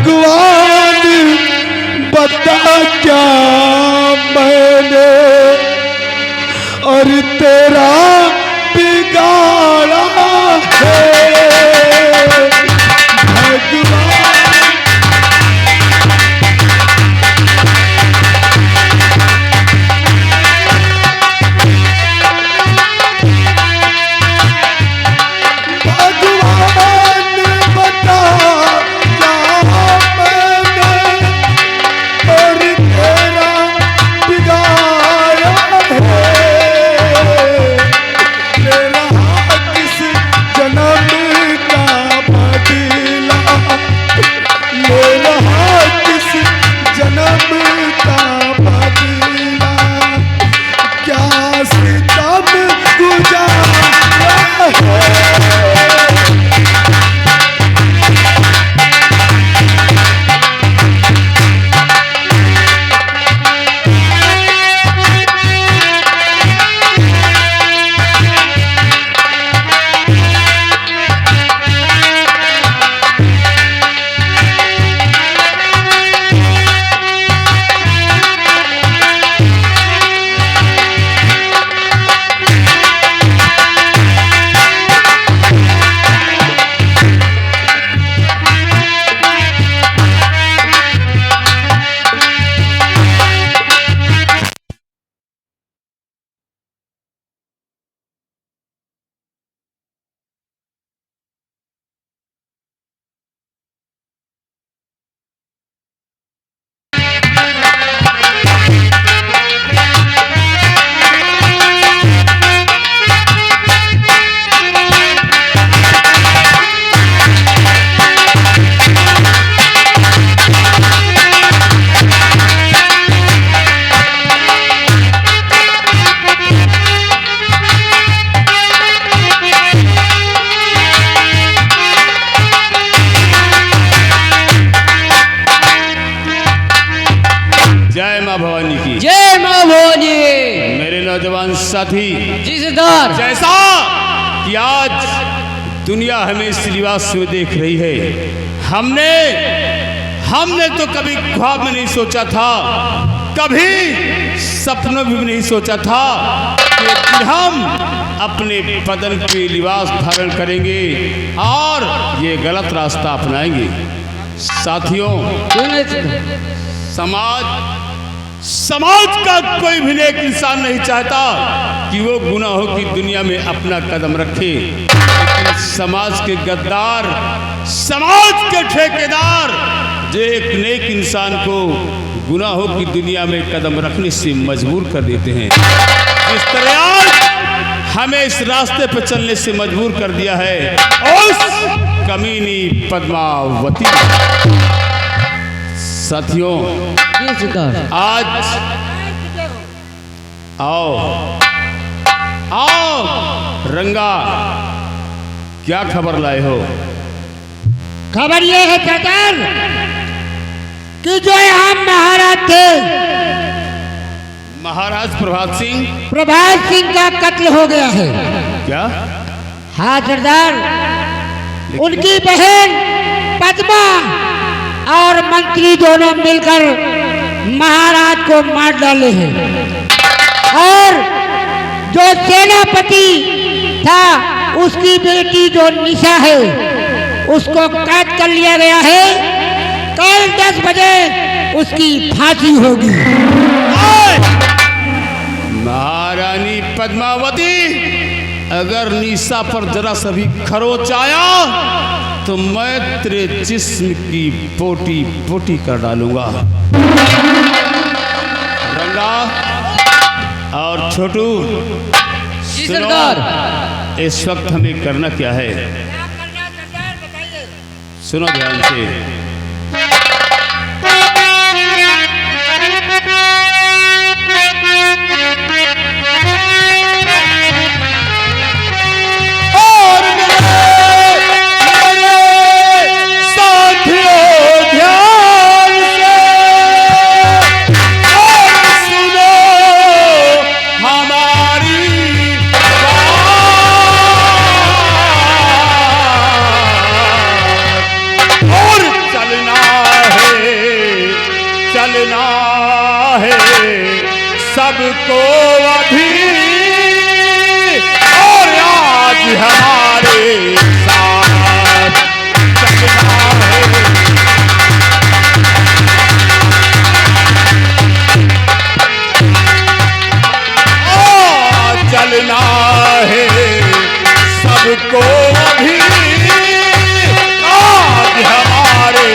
भगवान बता क्या मैंने और तेरा बिगाड़ा है भगवान। साथी जी सरदार, जैसा कि आज दुनिया हमें इस लिबास में देख रही है, हमने तो कभी ख्वाब में नहीं सोचा था, कभी सपनों में भी नहीं सोचा था कि हम अपने बदन पे लिबास धारण करेंगे और ये गलत रास्ता अपनाएंगे। साथियों, समाज का कोई भी नेक इंसान नहीं चाहता कि वो गुनाहों की दुनिया में अपना कदम रखे, लेकिन समाज के गद्दार, समाज के ठेकेदार जो एक नेक इंसान को गुनाहों की दुनिया में कदम रखने से मजबूर कर देते हैं। इस तरह आज हमें इस रास्ते पर चलने से मजबूर कर दिया है उस कमीनी पद्मावती। साथियों, आज आओ रंगा, क्या खबर लाए हो? खबर ये है सरदार कि जो यहाँ महाराज थे, महाराज प्रभात सिंह का कत्ल हो गया है। क्या? हाँ सरदार, उनकी बहन पद्मा और मंत्री दोनों मिलकर महाराज को मार डाले हैं और जो सेनापति था उसकी बेटी जो निशा है उसको कैद कर लिया गया है। कल 10 बजे उसकी फांसी होगी। महारानी पद्मावती, अगर निशा पर जरा सा भी खरोच आया तो मैं तेरे जिस्म की पोटी पोटी कर डालूंगा। रंगा और छोटू, सुनो, इस वक्त हमें करना क्या है? सुनो ध्यान से। सबको अभी और आज हमारे साथ चलना है। चलना है सबको अभी आज हमारे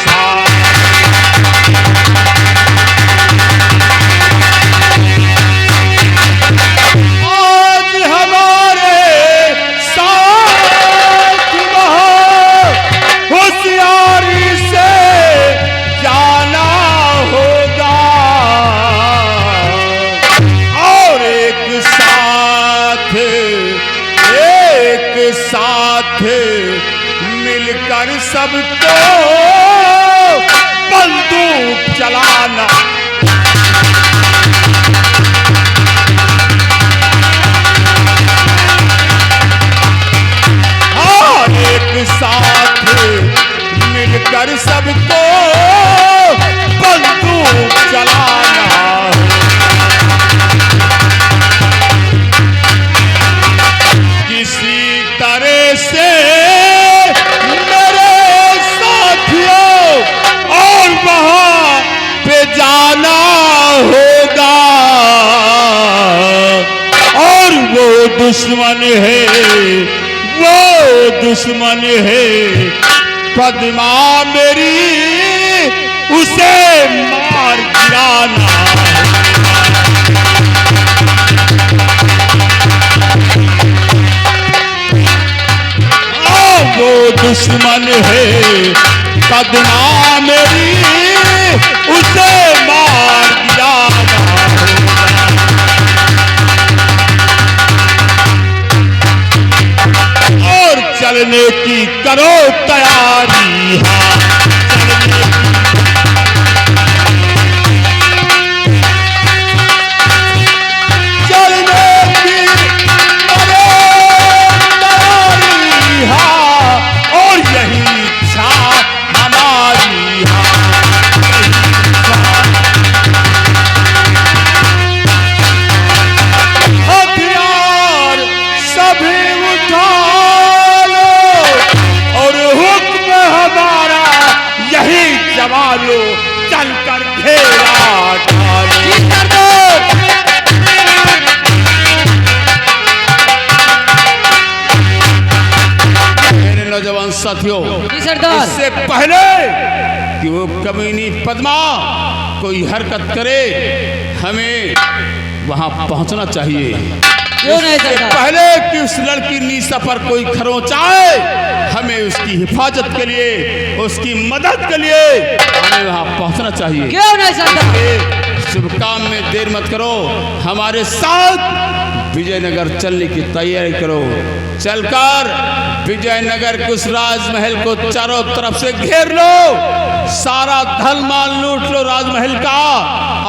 साथ। आज हमारे साथ होशियारी से जाना होगा और एक साथ मिलकर सबको बंदूक चलाना। और एक साथ मिलकर सबको बंदूक चलाना। किसी तरह से मेरे साथियों और वहां पे जाना होगा और वो दुश्मन है पद्मा मेरी, उसे मार गिराना। वो दुश्मन है पद्मा मेरी, उसे मार गिराना और चलने की करो तैयारी। चलने की करो तैयारी और यही इच्छा हमारी। हथियार सभी उठा लो और हुक्म हमारा यही जवानों चलकर घेरा डालो। नौजवान साथियों, इससे पहले कि वो कमीनी पद्मा कोई हरकत करे हमें वहां पहुंचना चाहिए। इससे पहले कि उस लड़की निशा पर कोई खरोंच आए हमें उसकी हिफाजत के लिए, उसकी मदद के लिए हमें वहां पहुंचना चाहिए। क्यों नहीं सरदार? शुभ काम में देर मत करो, हमारे साथ विजयनगर चलने की तैयारी करो। चलकर विजयनगर के उस राजमहल को चारों तरफ से घेर लो, सारा धन माल लूट लो राजमहल का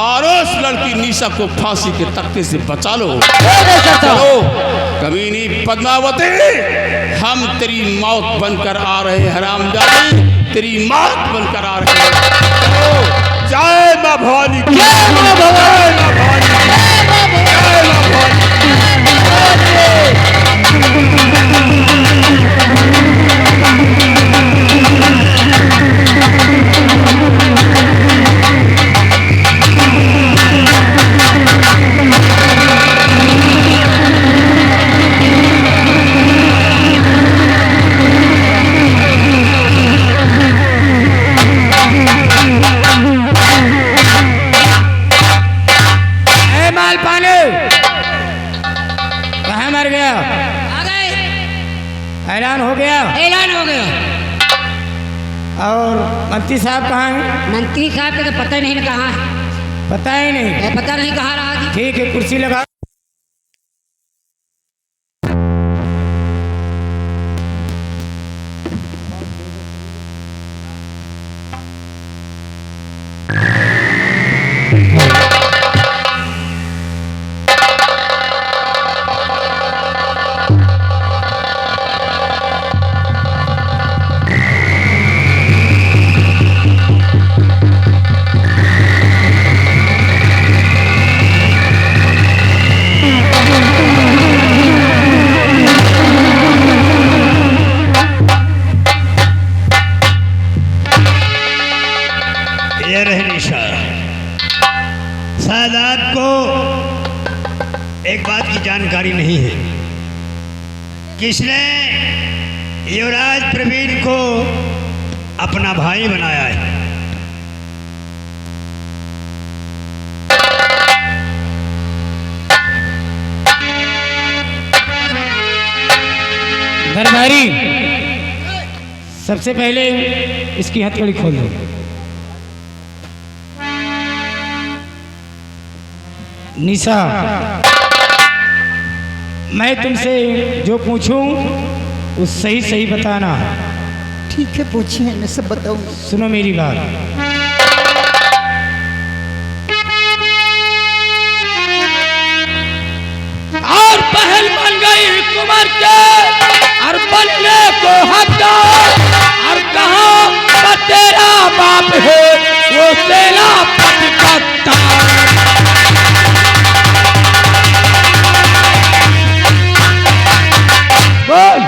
और उस लड़की निशा को फांसी के तख्ते से बचा लो। चलो कमीनी पद्मावती, हम तेरी मौत बनकर आ रहे हैं हरामजादी, तेरी मौत बनकर आ रहे हैं। जय मां भवानी, जय मां भवानी, जय मां भवानी, जय मां भवानी। ऐलान हो गया। ऐलान हो गया। और मंत्री साहब कहाँ हैं? मंत्री साहब का तो पता ही नहीं कहाँ है। पता ही नहीं? पता नहीं कहाँ रहा। ठीक है, कुर्सी लगा। शायद आपको एक बात की जानकारी नहीं है। किसने युवराज प्रवीण को अपना भाई बनाया है? दरबारी, सबसे पहले इसकी हथकड़ी खोल दो। निशा, मैं तुमसे जो पूछूं वो सही सही बताना। ठीक है, पूछिए, मैं सब बताऊंगा। सुनो मेरी बात। और पहल बन गई कुमार के और बनने को हकदार, और कहा तेरा बाप है वो तेरा पति। बोल।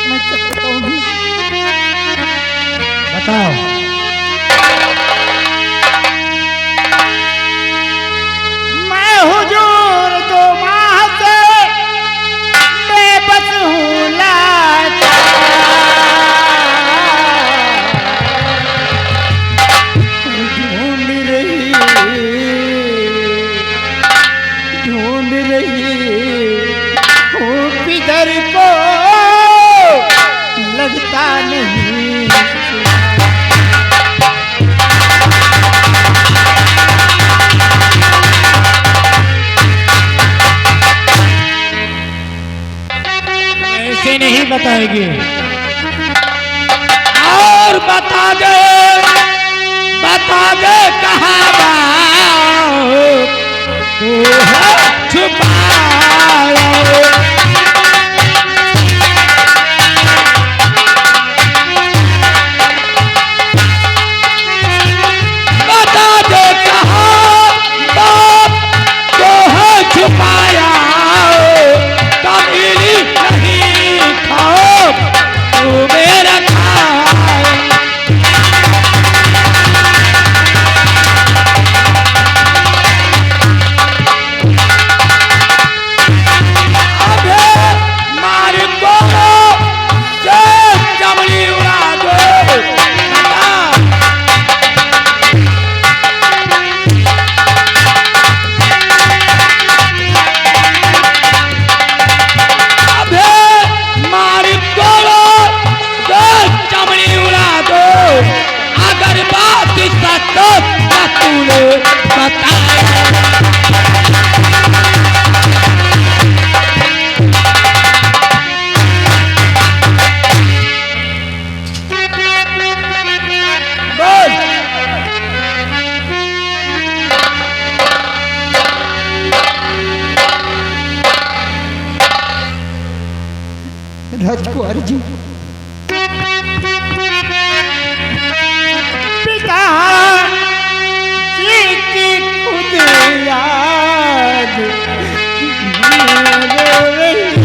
मैं सब बताऊंगी। बताओ। मैं हुजूर दो माह से बेबस हूँ लाचार। ढूंढ रही हूँ किधर को लगता नहीं। ऐसे नहीं बताएगी। और बता दे कहाँ तू है छुपाया। बता दे कहाँ तो है छुपाया। कभी नहीं खाओ तू मेरा खाए। राजकुमार जी, पिता जी की खुद याद रो रही।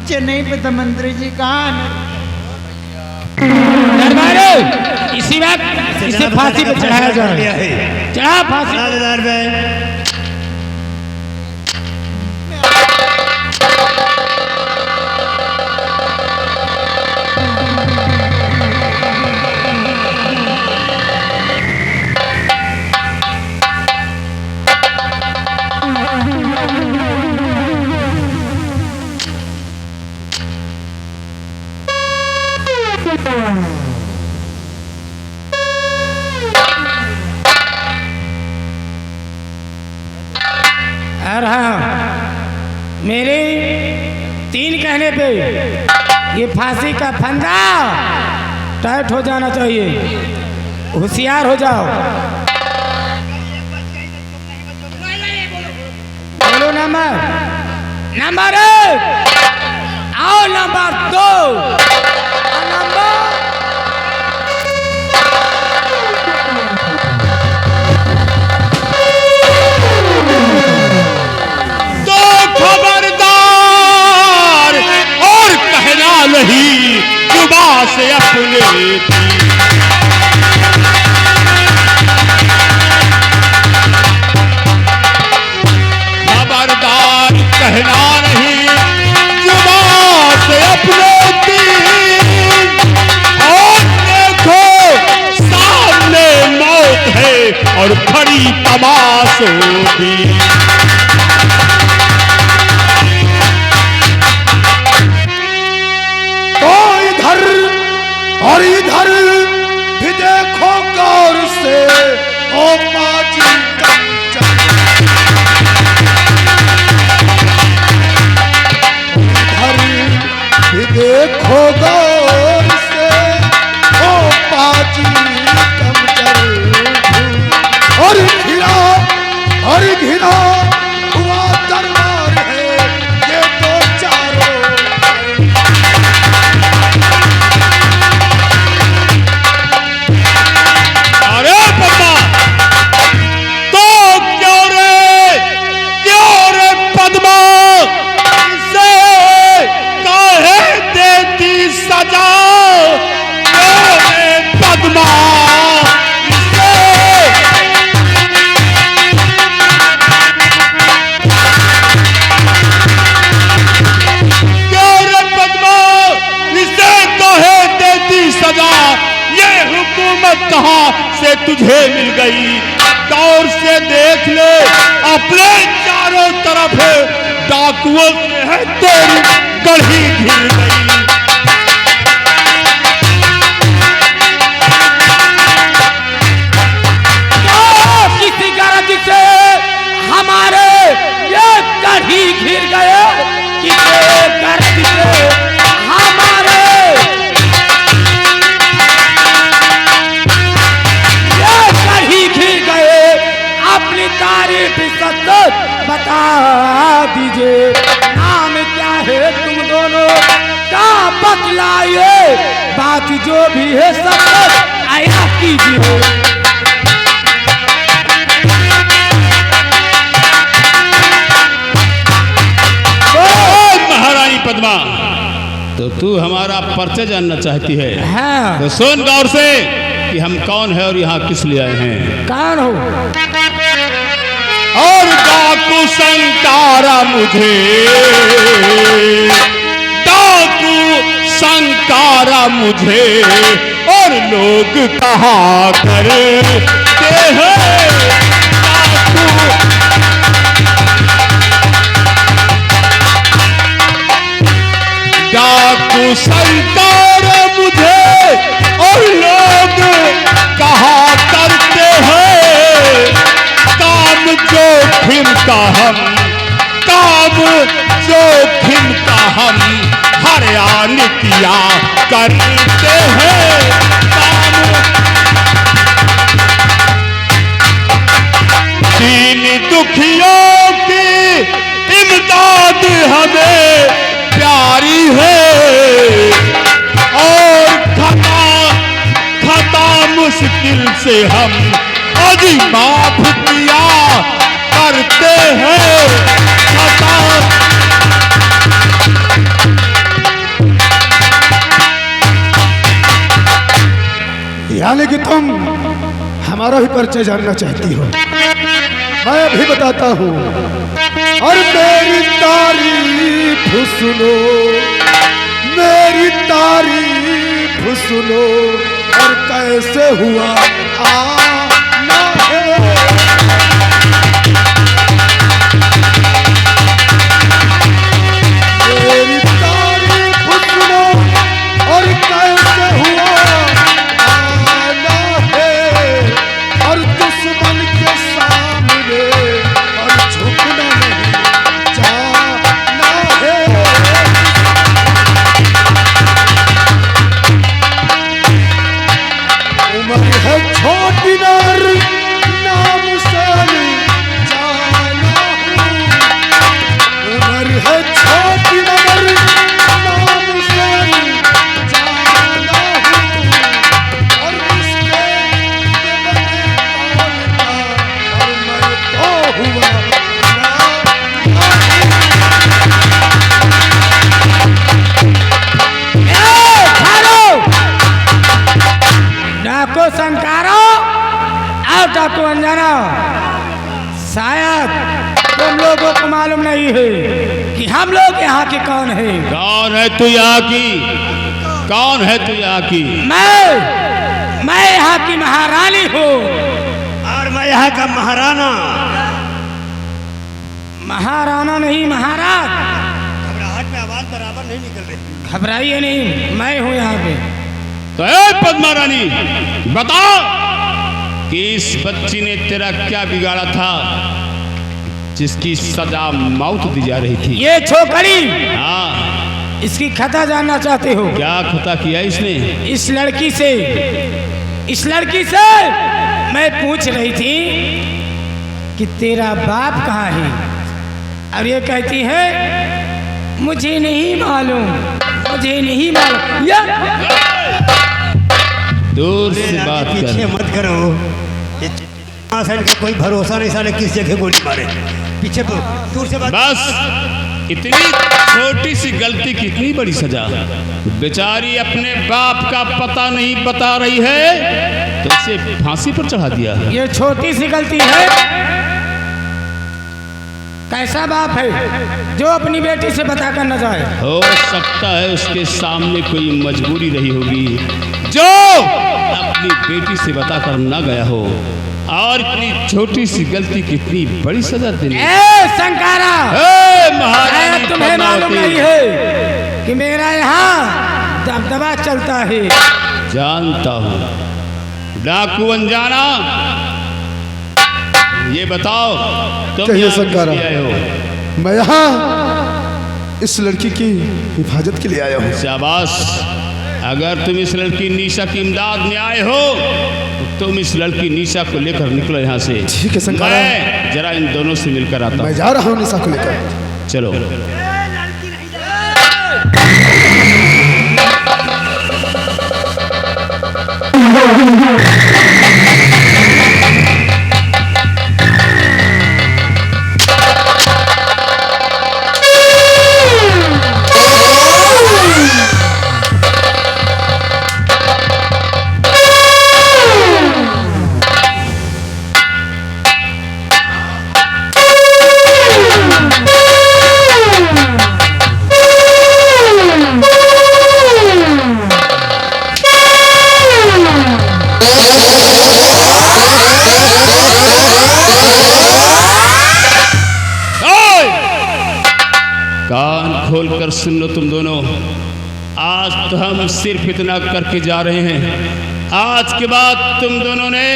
मुझे नहीं पता मंत्री जी कहाँ है। दरबारे इसी वक्त इसे फांसी पे चढ़ाया जाए। चढ़ा फांसी। दरबार में और हाँ, मेरे 3 कहने पे ये फांसी का फंदा टाइट हो जाना चाहिए। होशियार हो जाओ। बोलो नंबर 1 आओ, नंबर 2 नंबर खबरदार और कहना नहीं जुबान से अपने। खबरदार कहना नहीं जुबान से अपने तीर। और देखो सामने मौत है और खड़ी तमाशों की। और इधर भी देखो गौर से, ओ पाजी कंचन। इधर भी देखो गौर से, ओ पाजी कंचन। और घिरा हुआ दरबार है ये तो चारों। से तुझे मिल गई। गौर से देख ले अपने चारों तरफ डाकुओं से है तेरी गढ़ी घिर गई। किसी गरज से हमारे ये गढ़ी घिर गए। किसी गरज से हमारे अपनी तारीफ सच बता दीजिए। नाम क्या है तुम दोनों का बतलाइए। बात जो भी है सब आया कीजिए। महारानी पद्मा, तो तू हमारा परिचय जानना चाहती है? हाँ। तो सुन गौर से कि हम कौन है और यहाँ किस लिए आए हैं। कौन हो? और डाकू संकारा मुझे, डाकू संकारा मुझे और लोग कहा करते हैं डाकू संकारा मुझे और लोग कहा करते हैं। जोखिम का हम हरियाण किया करते हैं। दीन दुखियों की इमदाद हमें प्यारी है और खता मुश्किल से हम अजी माफ किया करते हैं। भी परिचय जानना चाहती हो, मैं अभी बताता हूँ। और मेरी तारीफ सुनो, मेरी तारीफ सुनो, और कैसे हुआ आना है। मेरी तारीफ सुनो और कैसे हुआ आना है, और दुश्मन के सामने और झुकना नहीं जाना है। उम्र है छोटी नर नाम से जाना हूँ, उम्र है छोटी नर नाम से जाना हूँ, और इसके बने कौन था, और मैं तो हुआ डाको संकारो और डाको अंजाना, शायद तुम लोगों को मालूम नहीं है कि हम लोग यहाँ के कौन है। कौन है तू यहाँ की? कौन है तू यहाँ की? मैं यहाँ की महारानी हूँ। और मैं यहाँ का महाराना। महाराना नहीं, महाराज। घबराहट में आवाज बराबर नहीं निकल रही। घबराइए नहीं, मैं हूँ यहाँ पे। तो ए पद्मा रानी, बता कि इस बच्ची ने तेरा क्या बिगाड़ा था जिसकी सजा मौत दी जा रही थी? ये छोकरी, हाँ, इसकी खता जानना चाहते हो? क्या खता किया इसने? इस लड़की से मैं पूछ रही थी कि तेरा बाप कहाँ है, और ये कहती है मुझे नहीं मालूम, मुझे नहीं मालूम। दूर से बात पीछे कर। मत करो, आसन का कोई भरोसा नहीं, साले किस जगह गोली मारे। पीछे दूर से बात। बस इतनी छोटी सी गलती की इतनी बड़ी सजा। बेचारी अपने बाप का पता नहीं बता रही है तो इसे फांसी पर चढ़ा दिया। ये छोटी सी गलती है? कैसा बाप है जो अपनी बेटी से बता कर न जाए? हो सकता है उसके सामने कोई मजबूरी रही होगी जो अपनी बेटी से बताकर न गया हो, और इतनी छोटी सी गलती कितनी बड़ी सजा देनी। संकारा, महारानी तुम्हें मालूम नहीं है कि मेरा यहाँ दबदबा चलता है? जानता हूँ। डाकू अनजाना, ये बताओ तुम कहिए यहाँ संकारा। किस लिए आए हो? मैं यहाँ इस लड़की की हिफाजत के लिए आया हूँ। शाबाश, अगर तुम इस लड़की निशा की इमदाद में आए हो तो तुम इस लड़की निशा को लेकर निकलो यहाँ से। ठीक है संकारा। मैं जरा इन दोनों से मिलकर आता मैं हूँ। जा रहा हूँ निशा को लेकर। चलो। कान खोलकर सुन लो तुम दोनों, आज तो हम सिर्फ इतना करके जा रहे हैं। आज के बाद तुम दोनों ने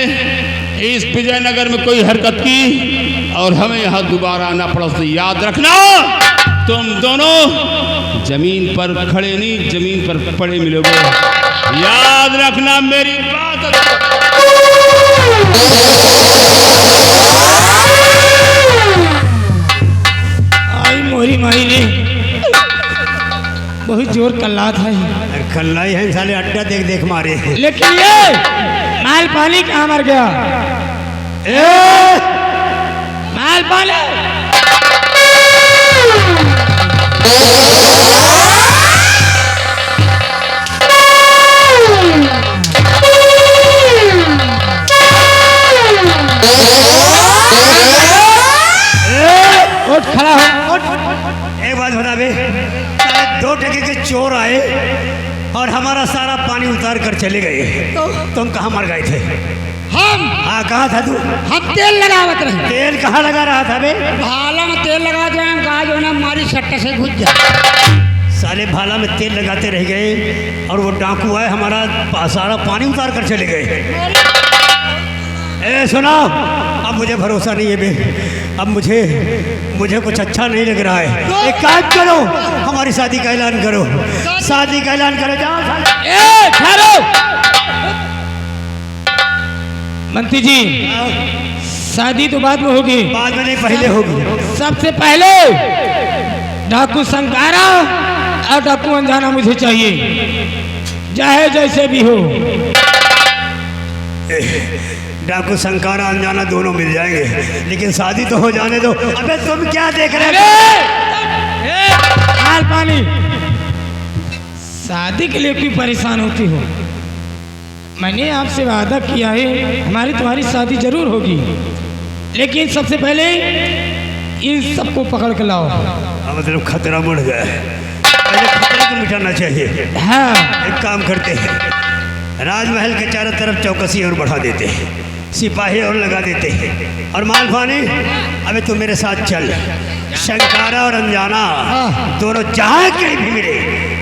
इस विजयनगर में कोई हरकत की और हमें यहाँ दोबारा आना पड़ा तो याद रखना, तुम दोनों जमीन पर खड़े नहीं जमीन पर पड़े मिलोगे। याद रखना मेरी बात। आई मोरी माई ने बहुत जोर कल्ला था। कल्ला ही है, साले अड्डा देख देख मारे। लेकिन ये माल पानी कहाँ मर गया? माल पानी एक बात बता बे, साले 2 टके के चोर आए और हमारा सारा पानी उतार कर चले गए। तुम कहाँ मर गए थे? हम हाँ, कहाँ था तू? हम तेल लगावत रहे। तेल कहाँ लगा रहा था बे? भाला में तेल लगावत रहे। हम कहा जो ना हमारी सट्टे से घुस जा। साले भाला में तेल लगाते रह गए और वो डाकू आए, हमारा सारा पानी उतार कर चले गए। ए सुना, अब मुझे भरोसा नहीं है बे, अब मुझे कुछ अच्छा नहीं लग रहा है। एक काम करो, हमारी शादी का ऐलान करो, शादी का ऐलान करो। जाओ साले। ए ठहरो मंत्री जी, शादी तो बाद में होगी। बाद में नहीं, पहले होगी। सबसे पहले डाकू संकारा और डाकू अनजाना मुझे चाहिए, चाहे जैसे भी हो। डाकू संकारा अनजाना दोनों मिल जाएंगे, लेकिन शादी तो हो जाने दो। अबे तुम क्या देख रहे हो? हाल पानी, शादी के लिए क्यों परेशान होती हो? मैंने आपसे वादा किया है, हमारी तुम्हारी शादी जरूर होगी, लेकिन सबसे पहले इन सबको पकड़ के लाओ। मतलब खतरा बढ़ गया है, पहले खतरे को मिटाना चाहिए। हाँ, एक काम करते हैं, राजमहल के चारों तरफ चौकसी और बढ़ा देते हैं, सिपाही और लगा देते हैं, और मालपानी अबे तू मेरे साथ चल। शंकारा और अनजाना दोनों जहाँ कहीं भी मिले,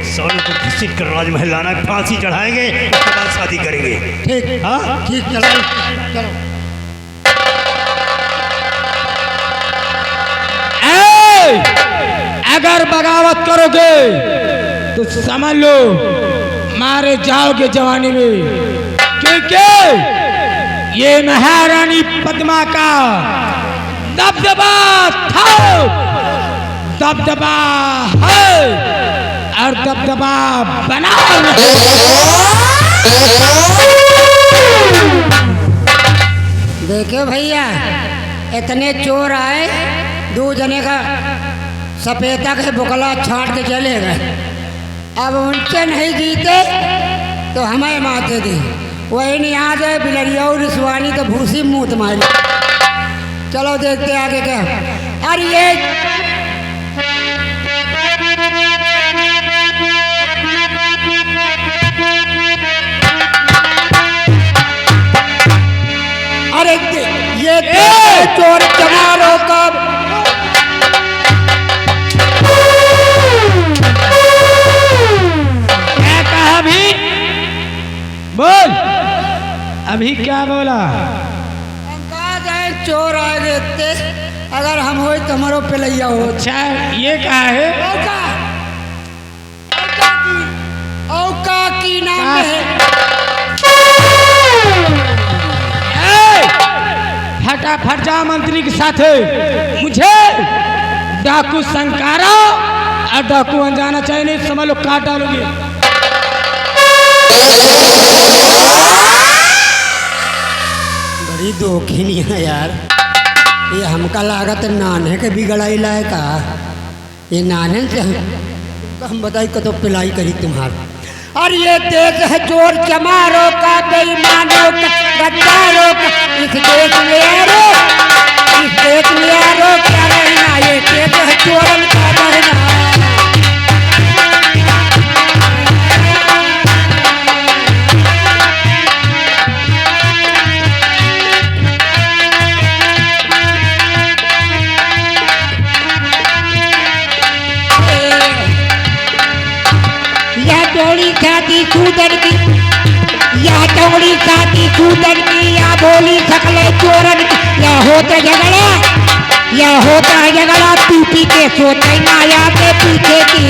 सोनू को घसीट कर राजमहल लाना, फांसी चढ़ाएंगे, उसके बाद शादी करेंगे। ठीक, हाँ ठीक, चलो। अगर बगावत करोगे तो समझ लो मारे जाओगे जवानी में, क्योंकि ये महारानी पद्मा का दबदबा था, दबदबा है और दबदबा बना देखो भैया, इतने चोर आए, 2 जने का सपेता के बुकला छाट के चले गए। अब उनसे नहीं जीते तो हमें माते दी। वही नहीं आ जाए बिलरिया और रिसवानी तो भूसी मुँह तुम्हारी। चलो देखते आगे क्या। अरे ये अरे ये चोर चमारों का बोल, अभी क्या बोला? हम कहा जाए चोर आए देखते, अगर हम हो तो हमारो पिलैया हो। अच्छा, ये कहा है? औका की नाम है। फटाफट जा मंत्री के साथ, मुझे डाकू संकारा और डाकू अनजाना चाहिए, नहीं समझ लो काट डालोगे। बड़ी दोखिनी है यार, ये हमका लागत नाने के बिगड़ाई लाए का। ये नाने से हम बताई कतो पिलाई करी तुम्हारी। और ये देश है चोर चमारों का, बेईमानों का, गद्दारों का। इस देश में यारो, इस देश में यारो क्या रहना, ये देश है चोरन का रहना। खाती सूदन की, या चौड़ी खाती सूदन की, या बोली सकले चोरन की, या होता झगड़ा, या होता है झगड़ा पीपी के सोते माया के पीछे की।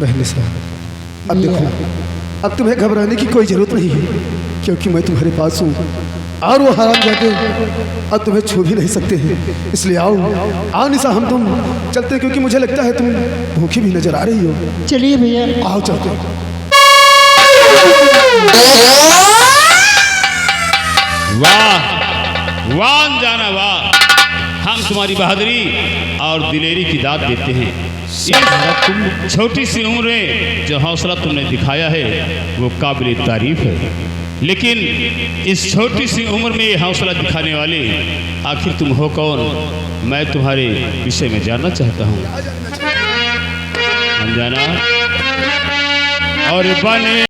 पहले साहब, अब देखो, अब तुम्हें घबराने की कोई जरूरत नहीं है, क्योंकि मैं तुम्हारे पास हूँ और वो हरामजादे अब तुम्हें छू भी नहीं सकते हैं। इसलिए आओ निशा, हम तुम चलते हैं, क्योंकि मुझे लगता है तुम भूखी भी नजर आ रही हो। चलिए भैया, आओ चलते। वाह वाह अनजाना वाह, हम तुम्हारी बहादुरी और दिलेरी की दाद देते हैं। इस छोटी सी उम्र में जो हौसला तुमने दिखाया है वो काबिल तारीफ है, लेकिन इस छोटी सी उम्र में ये हौसला दिखाने वाले आखिर तुम हो कौन? मैं तुम्हारे विषय में जानना चाहता हूँ। अनजाना और बने